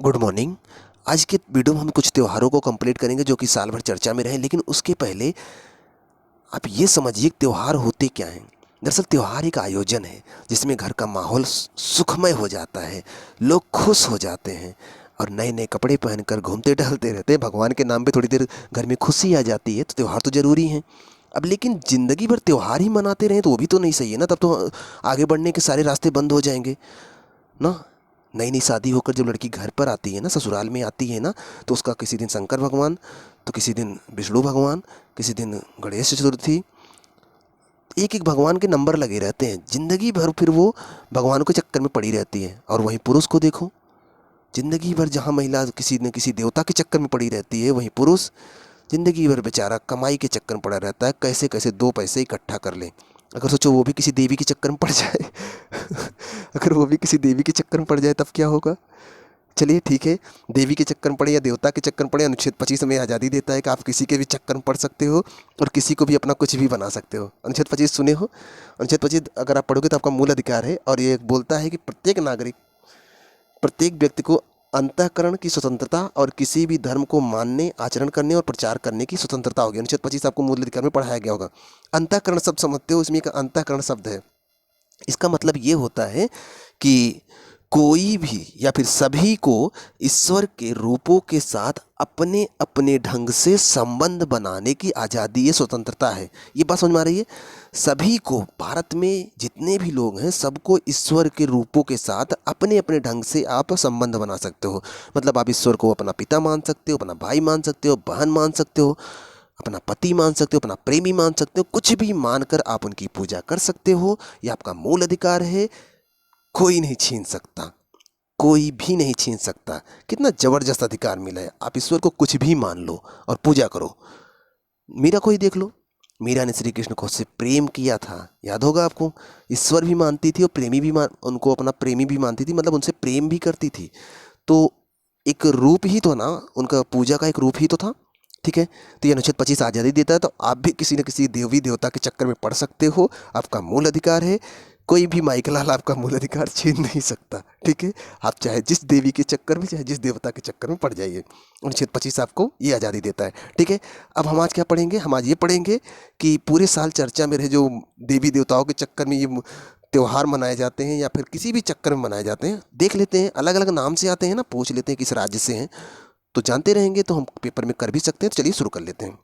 Good morning. आज के video में हम कुछ त्योहारों को कंप्लीट करेंगे जो कि साल भर चर्चा में रहे, लेकिन उसके पहले आप ये समझिए कि त्यौहार होते क्या हैं। दरअसल त्यौहार एक आयोजन है जिसमें घर का माहौल सुखमय हो जाता है, लोग खुश हो जाते हैं और नए नए कपड़े पहनकर घूमते टहलते रहते हैं। भगवान के नाम पे थोड़ी देर घर में खुशी आ जाती है, तो त्यौहार तो ज़रूरी हैं। अब लेकिन ज़िंदगी भर त्यौहार ही मनाते रहें तो वो भी तो नहीं सही है ना, तब तो आगे बढ़ने के सारे रास्ते बंद हो जाएंगे ना। नई नई शादी होकर जब लड़की घर पर आती है ना, ससुराल में आती है ना, तो उसका किसी दिन शंकर भगवान, तो किसी दिन विष्णु भगवान, किसी दिन गणेश चतुर्थी, एक एक भगवान के नंबर लगे रहते हैं। ज़िंदगी भर फिर वो भगवानों के चक्कर में पड़ी रहती है। और वहीं पुरुष को देखो, ज़िंदगी भर जहाँ महिला किसी न किसी देवता के चक्कर में पड़ी रहती है, वहीं पुरुष ज़िंदगी भर बेचारा कमाई के चक्कर में पड़ा रहता है, कैसे कैसे दो पैसे इकट्ठा कर ले। अगर सोचो वो भी किसी देवी के चक्कर में पड़ जाए अगर वो भी किसी देवी के चक्कर में पड़ जाए तब क्या होगा। चलिए ठीक है, देवी के चक्कर में पड़े या देवता के चक्कर में पड़े, अनुच्छेद 25 हमें आज़ादी देता है कि आप किसी के भी चक्कर में पड़ सकते हो और किसी को भी अपना कुछ भी बना सकते हो। अनुच्छेद 25 सुने हो? अनुच्छेद 25 अगर आप पढ़ोगे तो आपका मूल अधिकार है, और ये बोलता है कि प्रत्येक नागरिक, प्रत्येक व्यक्ति को अंतःकरण की स्वतंत्रता और किसी भी धर्म को मानने, आचरण करने और प्रचार करने की स्वतंत्रता होगी। अनुच्छेद 25 आपको मूल अधिकार में पढ़ाया गया होगा। अंतःकरण शब्द समझते हो? इसमें एक अंतःकरण शब्द है। इसका मतलब ये होता है कि कोई भी या फिर सभी को ईश्वर के रूपों के साथ अपने अपने ढंग से संबंध बनाने की आज़ादी, ये स्वतंत्रता है। ये बात समझ में आ रही है? सभी को, भारत में जितने भी लोग हैं सबको ईश्वर के रूपों के साथ अपने अपने ढंग से आप संबंध बना सकते हो। मतलब आप ईश्वर को अपना पिता मान सकते हो, अपना भाई मान सकते हो, बहन मान सकते हो, अपना पति मान सकते हो, अपना प्रेमी मान सकते हो, कुछ भी मानकर आप उनकी पूजा कर सकते हो। ये आपका मूल अधिकार है, कोई नहीं छीन सकता, कोई भी नहीं छीन सकता। कितना जबरदस्त अधिकार मिला है। आप ईश्वर को कुछ भी मान लो और पूजा करो। मीरा को ही देख लो, मीरा ने श्री कृष्ण को से प्रेम किया था, याद होगा आपको। ईश्वर भी मानती थी और प्रेमी भी उनको अपना प्रेमी भी मानती थी, मतलब उनसे प्रेम भी करती थी। तो एक रूप ही तो ना, उनका पूजा का एक रूप ही तो था। ठीक है, तो ये अनुच्छेद 25 आज़ादी देता है, तो आप भी किसी न किसी देवी देवता के चक्कर में पड़ सकते हो, आपका मूल अधिकार है। कोई भी माइकलाल आपका मूल अधिकार छीन नहीं सकता। ठीक है, आप चाहे जिस देवी के चक्कर में, चाहे जिस देवता के चक्कर में पड़ जाइए, अनुच्छेद 25 आपको ये आज़ादी देता है। ठीक है, अब हम आज क्या पढ़ेंगे? हम आज ये पढ़ेंगे कि पूरे साल चर्चा में रहे जो देवी देवताओं के चक्कर में ये त्यौहार मनाए जाते हैं या फिर किसी भी चक्कर में मनाए जाते हैं, देख लेते हैं। अलग अलग नाम से आते हैं ना, पूछ लेते हैं किस राज्य से हैं, तो जानते रहेंगे तो हम पेपर में कर भी सकते हैं। तो चलिए शुरू कर लेते हैं।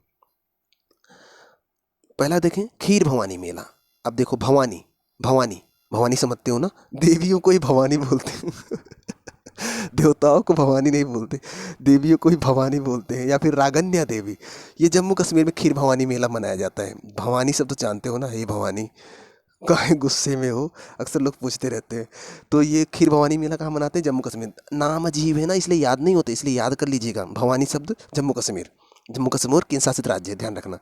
पहला देखें, खीर भवानी मेला। अब देखो, भवानी भवानी भवानी समझते हो ना, देवियों को ही भवानी बोलते हैं देवताओं को भवानी नहीं बोलते, देवियों को ही भवानी बोलते हैं, या फिर रागन्या देवी। ये जम्मू कश्मीर में खीर भवानी मेला मनाया जाता है। भवानी शब्द तो जानते हो ना, हे भवानी काहे गुस्से में हो, अक्सर लोग पूछते रहते हैं। तो ये खीर भवानी मेला कहाँ मनाते हैं? जम्मू कश्मीर। नाम अजीब है ना, इसलिए याद नहीं होते, इसलिए याद कर लीजिएगा। भवानी शब्द जम्मू कश्मीर, जम्मू कश्मीर केंद्र शासित राज्य है, ध्यान रखना।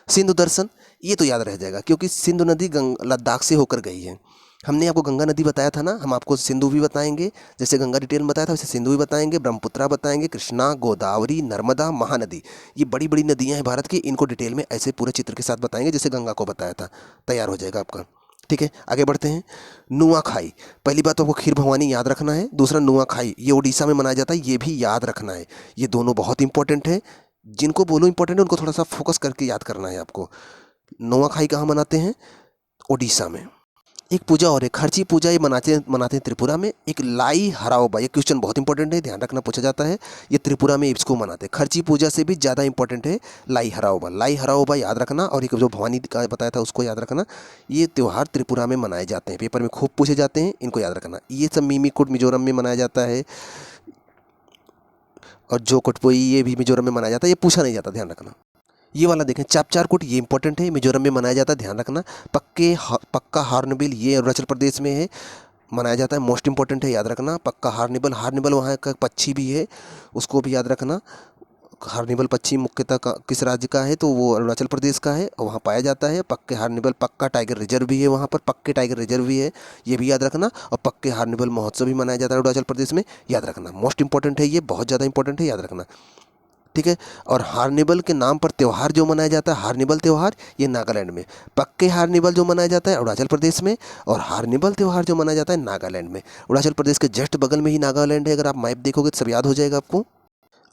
सिंधु दर्शन, ये तो याद रह जाएगा क्योंकि सिंधु नदी लद्दाख से होकर गई है। हमने आपको गंगा नदी बताया था ना, हम आपको सिंधु भी बताएंगे। जैसे गंगा डिटेल में बताया था वैसे सिंधु भी बताएंगे, ब्रह्मपुत्रा बताएंगे, कृष्णा, गोदावरी, नर्मदा, महानदी, ये बड़ी बड़ी नदियां हैं भारत की। इनको डिटेल में ऐसे पूरे चित्र के साथ बताएंगे जैसे गंगा को बताया था। तैयार हो जाएगा आपका। ठीक है, आगे बढ़ते हैं। नुआखाई, पहली बात तो आपको खीर भवानी याद रखना है। दूसरा, नुआखाई ये उड़ीसा में मनाया जाता है, ये भी याद रखना है। ये दोनों बहुत इंपॉर्टेंट है। जिनको बोलो इंपॉर्टेंट है उनको थोड़ा सा फोकस करके याद करना है आपको। नुआखाई कहाँ मनाते हैं? उड़ीसा में। एक पूजा और है, खर्ची पूजा, ये मनाते हैं त्रिपुरा में। एक लाई हराओबा, ये क्वेश्चन बहुत इंपॉर्टेंट है, ध्यान रखना, पूछा जाता है। ये त्रिपुरा में इसको मनाते हैं। खर्ची पूजा से भी ज़्यादा इंपॉर्टेंट है लाई हराओबा। लाई हराओबा याद रखना, और एक जो भवानी का बताया था उसको याद रखना। ये त्यौहार त्रिपुरा में मनाए जाते हैं, पेपर में खूब पूछे जाते हैं, इनको याद रखना। ये सब मिमीकोट मिजोरम में मनाया जाता है, और जो कोटपोई ये भी मिजोरम में मनाया जाता है, ये पूछा नहीं जाता, ध्यान रखना। ये वाला देखें, चापचारकुट, ये इंपॉर्टेंट है, मिजोरम में मनाया जाता है, ध्यान रखना। पक्का हार्नबिल, ये अरुणाचल प्रदेश में है, मनाया जाता है, मोस्ट इंपॉर्टेंट है, याद रखना। पक्का हार्निबल, हार्निबल वहाँ का पक्षी भी है, उसको भी याद रखना। हार्निबल पक्षी मुख्यतः किस राज्य का है? तो वो अरुणाचल प्रदेश का है, और वहाँ पाया जाता है। पक्के हार्निबल, पक्का टाइगर रिजर्व भी है वहाँ पर, पक्के टाइगर रिजर्व भी है, ये भी याद रखना। और पक्के हार्निबल महोत्सव भी मनाया जाता है अरुणाचल प्रदेश में, याद रखना। मोस्ट इंपॉर्टेंट है, ये बहुत ज़्यादा इंपॉर्टेंट है, याद रखना। ठीक है। और हार्निवल के नाम पर त्यौहार जो मनाया जाता है, हार्निवल त्यौहार, ये नागालैंड में। पक्के हार्निवल जो मनाया जाता है अरुणाचल प्रदेश में, और हार्निवल त्यौहार जो मनाया जाता है नागालैंड में। अरुणाचल प्रदेश के जस्ट बगल में ही नागालैंड है, अगर आप मैप देखोगे तो सब याद हो जाएगा आपको।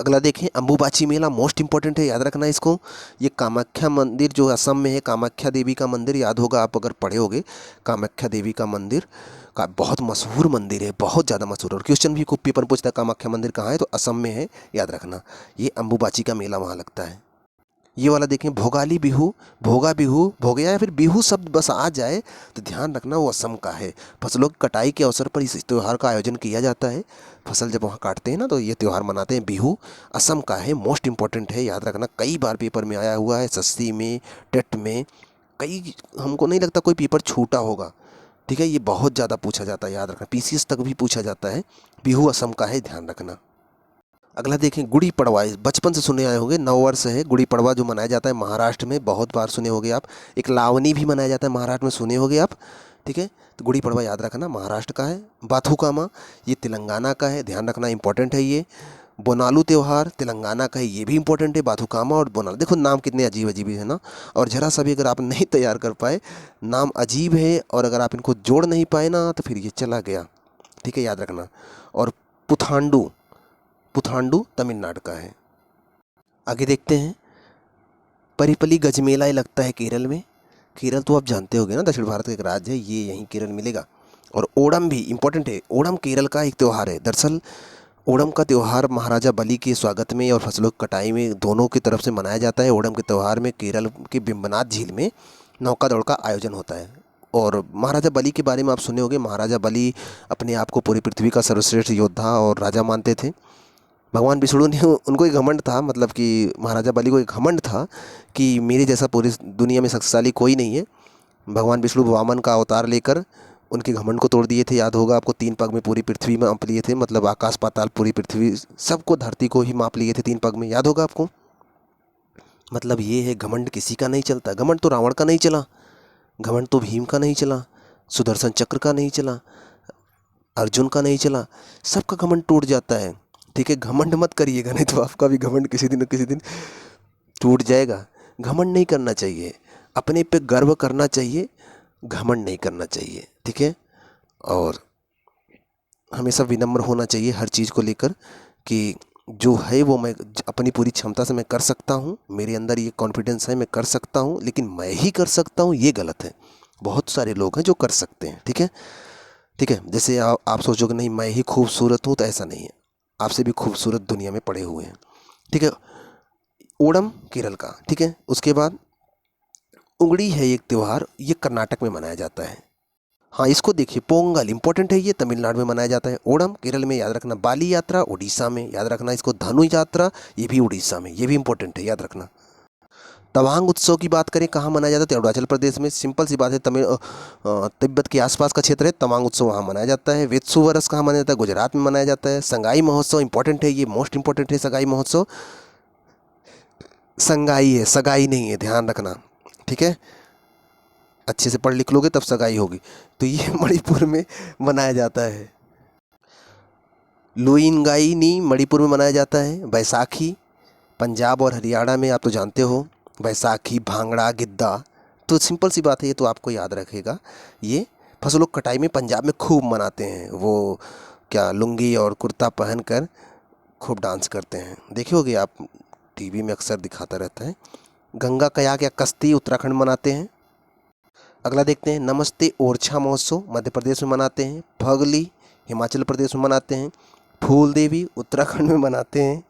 अगला देखें, अम्बुबाची मेला मोस्ट इंपॉर्टेंट है, याद रखना इसको। ये कामाख्या मंदिर जो असम में है, कामाख्या देवी का मंदिर, याद होगा आप अगर पढ़े होगे। कामाख्या देवी का मंदिर का बहुत मशहूर मंदिर है, बहुत ज़्यादा मशहूर। और क्वेश्चन भी खूब पेपर पूछता है कामाख्या मंदिर कहाँ है, तो असम में है, याद रखना। ये अम्बुबाची का मेला वहाँ लगता है। ये वाला देखें, भोगाली बिहू, भोगा बिहू, भोगया या फिर बिहू शब्द बस आ जाए तो ध्यान रखना वो असम का है। फसलों की कटाई के अवसर पर इस त्यौहार का आयोजन किया जाता है। फसल जब वहाँ काटते हैं ना तो ये त्यौहार मनाते हैं। बिहू असम का है, मोस्ट इंपॉर्टेंट है, याद रखना। कई बार पेपर में आया हुआ है, एसएससी में, टेट में, कई, हमको नहीं लगता कोई पेपर छूटा होगा। ठीक है, ये बहुत ज़्यादा पूछा जाता है, याद रखना। पीसीएस तक भी पूछा जाता है। बिहू असम का है, ध्यान रखना। अगला देखें, गुड़ी पड़वा, बचपन से सुने आए होंगे, नववर्ष है गुड़ी पड़वा जो मनाया जाता है महाराष्ट्र में, बहुत बार सुने होंगे आप। एक लावनी भी मनाया जाता है महाराष्ट्र में, सुने होंगे आप। ठीक है, तो गुड़ी पड़वा याद रखना महाराष्ट्र का है। बाथुकामा ये तेलंगाना का है, ध्यान रखना, इंपॉर्टेंट है ये। बोनालू त्यौहार तेलंगाना का है, ये भी इंपॉर्टेंट है। बाथुकामा और बोनालू, देखो नाम कितने अजीब अजीब है ना। और जरा सा भी अगर आप नहीं तैयार कर पाए, नाम अजीब है, और अगर आप इनको जोड़ नहीं पाए ना तो फिर ये चला गया। ठीक है, याद रखना। और पुथांडू, पुथांडू तमिलनाडु का है। आगे देखते हैं, परिपली गजमेला ये लगता है केरल में। केरल तो आप जानते होंगे ना, दक्षिण भारत का एक राज्य है, ये यहीं केरल मिलेगा। और ओणम भी इंपॉर्टेंट है, ओणम केरल का एक त्यौहार है। दरअसल ओणम का त्यौहार महाराजा बलि के स्वागत में और फसलों की कटाई में दोनों की तरफ से मनाया जाता है। ओणम के त्यौहार में केरल के बिम्बनाथ झील में नौका दौड़ का आयोजन होता है। और महाराजा बलि के बारे में आप सुने होंगे, महाराजा बलि अपने आप को पूरी पृथ्वी का सर्वश्रेष्ठ योद्धा और राजा मानते थे। भगवान विष्णु ने, उनको एक घमंड था, मतलब कि महाराजा बलि को एक घमंड था कि मेरे जैसा पूरी दुनिया में शक्तिशाली कोई नहीं है। भगवान विष्णु वामन का अवतार लेकर उनके घमंड को तोड़ दिए थे, याद होगा आपको। 3 पग में पूरी पृथ्वी में माप लिए थे, मतलब आकाश पाताल पूरी पृथ्वी सबको, धरती को ही माप लिए थे 3 पग में, याद होगा आपको। मतलब ये है, घमंड किसी का नहीं चलता। घमंड तो रावण का नहीं चला, घमंड तो भीम का नहीं चला, सुदर्शन चक्र का नहीं चला, अर्जुन का नहीं चला, सबका घमंड टूट जाता है। ठीक है, घमंड मत करिएगा, नहीं तो आपका भी घमंड किसी दिन न किसी दिन टूट जाएगा। घमंड नहीं करना चाहिए, अपने पे गर्व करना चाहिए, घमंड नहीं करना चाहिए। ठीक है, और हमेशा विनम्र होना चाहिए हर चीज़ को लेकर, कि जो है वो मैं अपनी पूरी क्षमता से मैं कर सकता हूँ, मेरे अंदर ये कॉन्फिडेंस है, मैं कर सकता हूँ, लेकिन मैं ही कर सकता हूँ ये गलत है। बहुत सारे लोग हैं जो कर सकते हैं। ठीक है, ठीक है, जैसे आप सोचोगे नहीं मैं ही खूबसूरत हूँ, तो ऐसा नहीं है, आपसे भी खूबसूरत दुनिया में पड़े हुए हैं। ठीक है, ओणम केरल का। ठीक है, उसके बाद उंगड़ी है एक त्यौहार, ये कर्नाटक में मनाया जाता है। हाँ, इसको देखिए, पोंगल इंपॉर्टेंट है, ये तमिलनाडु में मनाया जाता है। ओणम केरल में, याद रखना। बाली यात्रा उड़ीसा में, याद रखना इसको। धनु यात्रा ये भी उड़ीसा में, ये भी इंपॉर्टेंट है, याद रखना। तवांग उत्सव की बात करें कहाँ मनाया जाता है, अरुणाचल प्रदेश में। सिंपल सी बात है, तिब्बत के आसपास का क्षेत्र है, तवांग उत्सव वहाँ मनाया जाता है। वेत्सु वरस कहाँ मनाया जाता है, गुजरात में मनाया जाता है। संगाई महोत्सव इंपॉर्टेंट है, ये मोस्ट इंपॉर्टेंट है। सगाई महोत्सव, संगाई है, सगाई नहीं है, ध्यान रखना। ठीक है, अच्छे से पढ़ लिख लोगे तब सगाई होगी। तो ये मणिपुर में मनाया जाता है। लुइनगाई नी मणिपुर में मनाया जाता है। बैसाखी पंजाब और हरियाणा में, आप तो जानते हो। बैसाखी, भांगड़ा, गिद्दा, तो सिंपल सी बात है, ये तो आपको याद रखेगा। ये फसलों की कटाई में पंजाब में खूब मनाते हैं, वो क्या लुंगी और कुर्ता पहनकर खूब डांस करते हैं, देखे होगे आप, टीवी में अक्सर दिखाता रहता है। गंगा कयाक या कश्ती उत्तराखंड मनाते हैं। अगला देखते हैं, नमस्ते ओरछा महोत्सव मध्य प्रदेश में मनाते हैं। फगली हिमाचल प्रदेश में मनाते हैं। फूल देवी उत्तराखंड में मनाते हैं।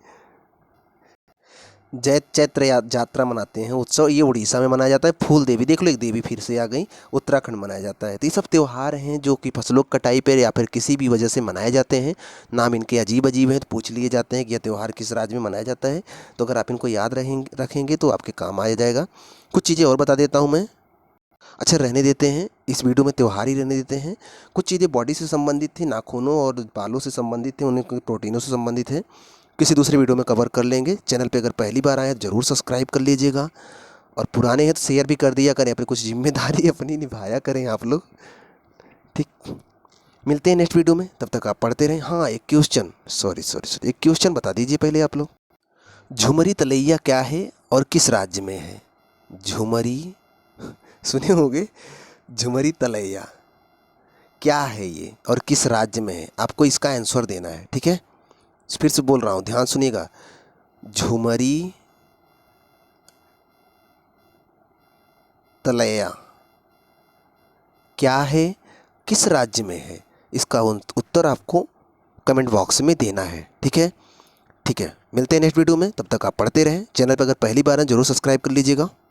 जैत चैत्र यात्रा मनाते हैं उत्सव, ये उड़ीसा में मनाया जाता है। फूल देवी देख लो, एक देवी फिर से आ गई, उत्तराखंड मनाया जाता है। तो ये सब त्यौहार हैं जो कि फसलों की कटाई पर या फिर किसी भी वजह से मनाए जाते हैं। नाम इनके अजीब अजीब हैं, तो पूछ लिए जाते हैं कि यह त्यौहार किस राज्य में मनाया जाता है। तो अगर आप इनको याद रखेंगे तो आपके काम आ जाएगा। कुछ चीज़ें और बता देता हूँ मैं। अच्छा, रहने देते हैं, इस वीडियो में त्यौहार ही रहने देते हैं। कुछ चीज़ें बॉडी से संबंधित थी, नाखूनों और बालों से संबंधित थे, उन्हें प्रोटीनों से संबंधित है, किसी दूसरे वीडियो में कवर कर लेंगे। चैनल पे अगर पहली बार आए तो ज़रूर सब्सक्राइब कर लीजिएगा, और पुराने हैं तो शेयर भी कर दिया करें, अपनी कुछ जिम्मेदारी अपनी निभाया करें आप लोग। ठीक, मिलते हैं नेक्स्ट वीडियो में, तब तक आप पढ़ते रहें। हाँ, एक क्वेश्चन, सॉरी, एक क्वेश्चन बता दीजिए पहले आप लोग। झुमरी तलैया क्या है और किस राज्य में है? झुमरी सुने होंगे, झुमरी तलैया क्या है ये और किस राज्य में है? आपको इसका आंसर देना है, ठीक है। फिर से बोल रहा हूँ, ध्यान सुनिएगा। झुमरी तलैया क्या है, किस राज्य में है? इसका उत्तर आपको कमेंट बॉक्स में देना है, ठीक है। ठीक है, मिलते हैं नेक्स्ट वीडियो में। तब तक आप पढ़ते रहें। चैनल पर अगर पहली बार हैं जरूर सब्सक्राइब कर लीजिएगा।